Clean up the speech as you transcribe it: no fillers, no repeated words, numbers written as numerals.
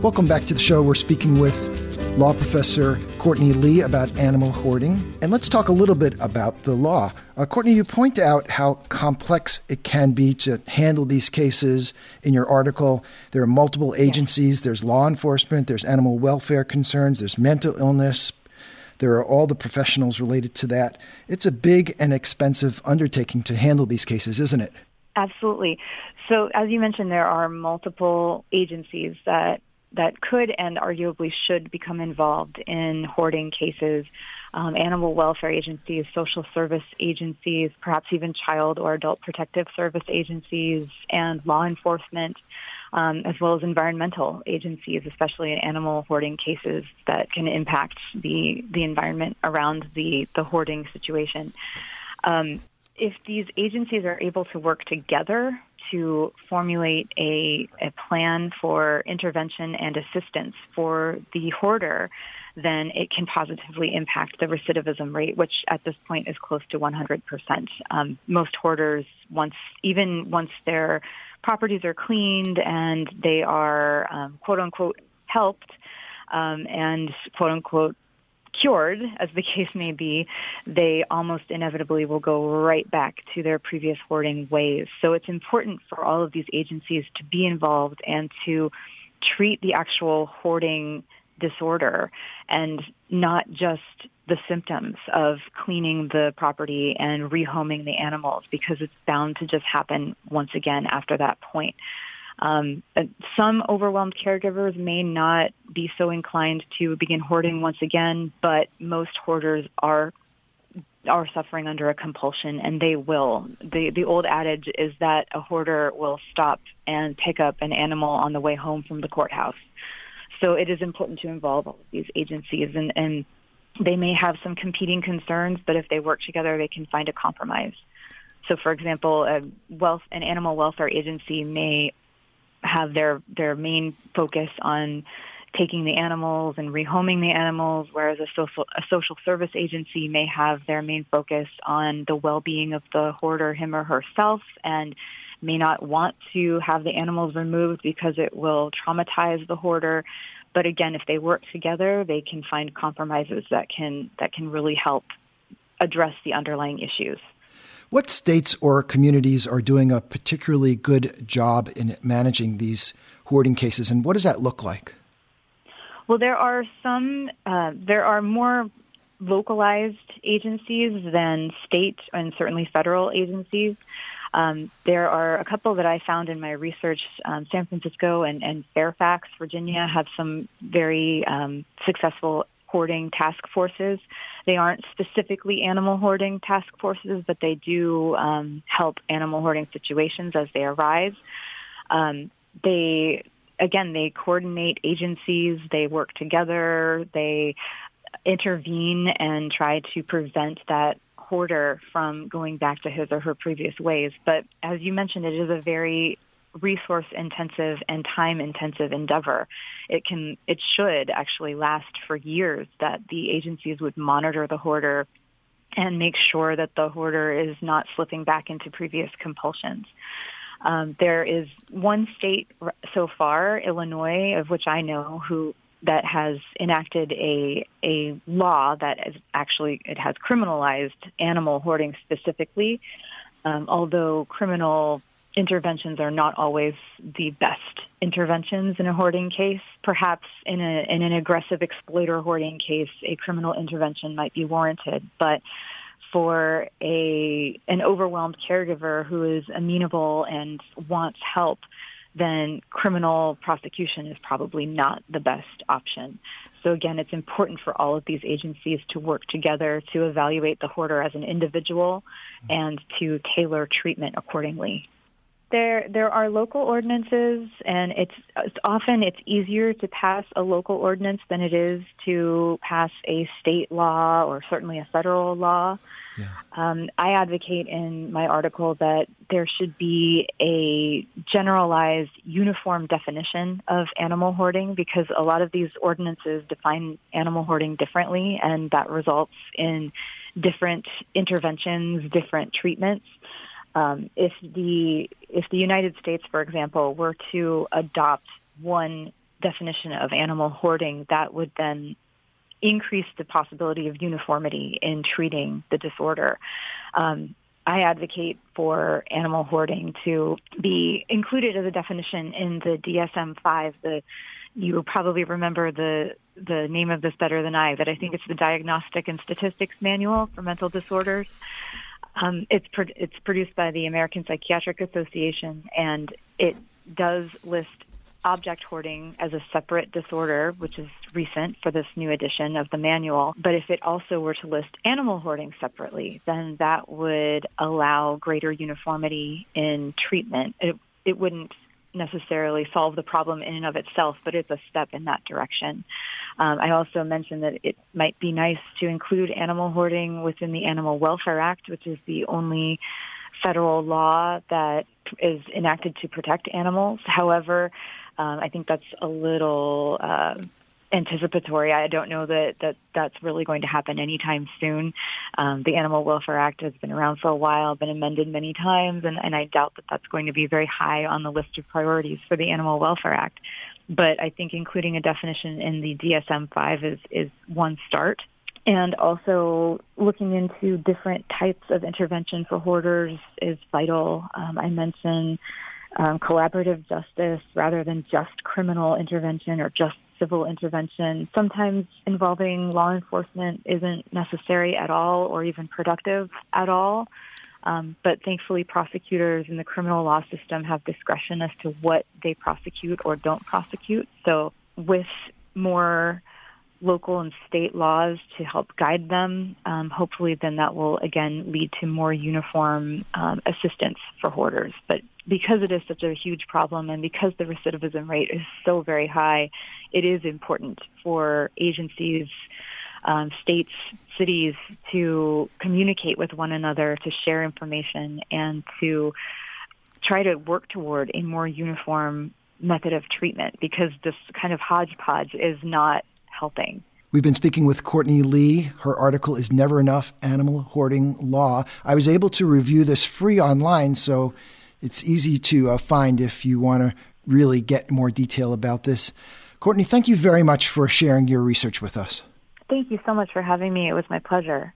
Welcome back to the show. We're speaking with law professor Courtney Lee about animal hoarding. And let's talk a little bit about the law. Courtney, you point out how complex it can be to handle these cases in your article. There are multiple agencies. There's law enforcement. There's animal welfare concerns. There's mental illness. There are all the professionals related to that. It's a big and expensive undertaking to handle these cases, isn't it? Absolutely. So as you mentioned, there are multiple agencies that could and arguably should become involved in hoarding cases, animal welfare agencies, social service agencies, perhaps even child or adult protective service agencies, and law enforcement, as well as environmental agencies, especially in animal hoarding cases that can impact the environment around the hoarding situation. If these agencies are able to work together to formulate a plan for intervention and assistance for the hoarder, then it can positively impact the recidivism rate, which at this point is close to 100%. Most hoarders, once their properties are cleaned and they are quote-unquote helped and quote-unquote cured, as the case may be, they almost inevitably will go right back to their previous hoarding ways. So it's important for all of these agencies to be involved and to treat the actual hoarding disorder and not just the symptoms of cleaning the property and rehoming the animals, because it's bound to just happen once again after that point. Some overwhelmed caregivers may not be so inclined to begin hoarding once again, but most hoarders are suffering under a compulsion, and they will. The old adage is that a hoarder will stop and pick up an animal on the way home from the courthouse. So it is important to involve all of these agencies, and they may have some competing concerns, but if they work together, they can find a compromise. So, for example, an animal welfare agency may have their main focus on taking the animals and rehoming the animals, whereas a social service agency may have their main focus on the well-being of the hoarder, him or herself, and may not want to have the animals removed because it will traumatize the hoarder. But again, if they work together, they can find compromises that can really help address the underlying issues. What states or communities are doing a particularly good job in managing these hoarding cases, and what does that look like? Well, there are more localized agencies than state and certainly federal agencies. There are a couple that I found in my research. San Francisco and Fairfax, Virginia, have some very successful hoarding task forces. They aren't specifically animal hoarding task forces, but they do help animal hoarding situations as they arise. They coordinate agencies, they work together, they intervene and try to prevent that hoarder from going back to his or her previous ways. But as you mentioned, it is a very resource-intensive and time-intensive endeavor. It should actually last for years, that the agencies would monitor the hoarder and make sure that the hoarder is not slipping back into previous compulsions. There is one state so far, Illinois, of which I know, that has enacted a law that is actually, it has criminalized animal hoarding specifically, although criminal interventions are not always the best interventions in a hoarding case. Perhaps in an aggressive exploiter hoarding case, a criminal intervention might be warranted. But for an overwhelmed caregiver who is amenable and wants help, then criminal prosecution is probably not the best option. So again, it's important for all of these agencies to work together to evaluate the hoarder as an individual and to tailor treatment accordingly. There are local ordinances, and it's easier to pass a local ordinance than it is to pass a state law or certainly a federal law. Yeah. I advocate in my article that there should be a generalized, uniform definition of animal hoarding, because a lot of these ordinances define animal hoarding differently, and that results in different interventions, different treatments. If the United States, for example, were to adopt one definition of animal hoarding, that would then increase the possibility of uniformity in treating the disorder. I advocate for animal hoarding to be included as a definition in the DSM-5. You probably remember the name of this better than I, but I think it's the Diagnostic and Statistics Manual for Mental Disorders. It's produced by the American Psychiatric Association, and it does list object hoarding as a separate disorder, which is recent for this new edition of the manual. But if it also were to list animal hoarding separately, then that would allow greater uniformity in treatment. It wouldn't necessarily solve the problem in and of itself, but it's a step in that direction. I also mentioned that it might be nice to include animal hoarding within the Animal Welfare Act, which is the only federal law that is enacted to protect animals. However, I think that's a little anticipatory. I don't know that's really going to happen anytime soon. The Animal Welfare Act has been around for a while, been amended many times, and I doubt that that's going to be very high on the list of priorities for the Animal Welfare Act. But I think including a definition in the DSM-5 is one start. And also looking into different types of intervention for hoarders is vital. I mentioned collaborative justice rather than just criminal intervention or just civil intervention. Sometimes involving law enforcement isn't necessary at all or even productive at all. But thankfully, prosecutors in the criminal law system have discretion as to what they prosecute or don't prosecute. So with more local and state laws to help guide them, hopefully then that will, again, lead to more uniform assistance for hoarders. But because it is such a huge problem and because the recidivism rate is so very high, it is important for agencies, states, cities to communicate with one another, to share information, and to try to work toward a more uniform method of treatment, because this kind of hodgepodge is not helping. We've been speaking with Courtney Lee. Her article is Never Enough Animal Hoarding Law. I was able to review this free online, so it's easy to find if you want to really get more detail about this. Courtney, thank you very much for sharing your research with us. Thank you so much for having me. It was my pleasure.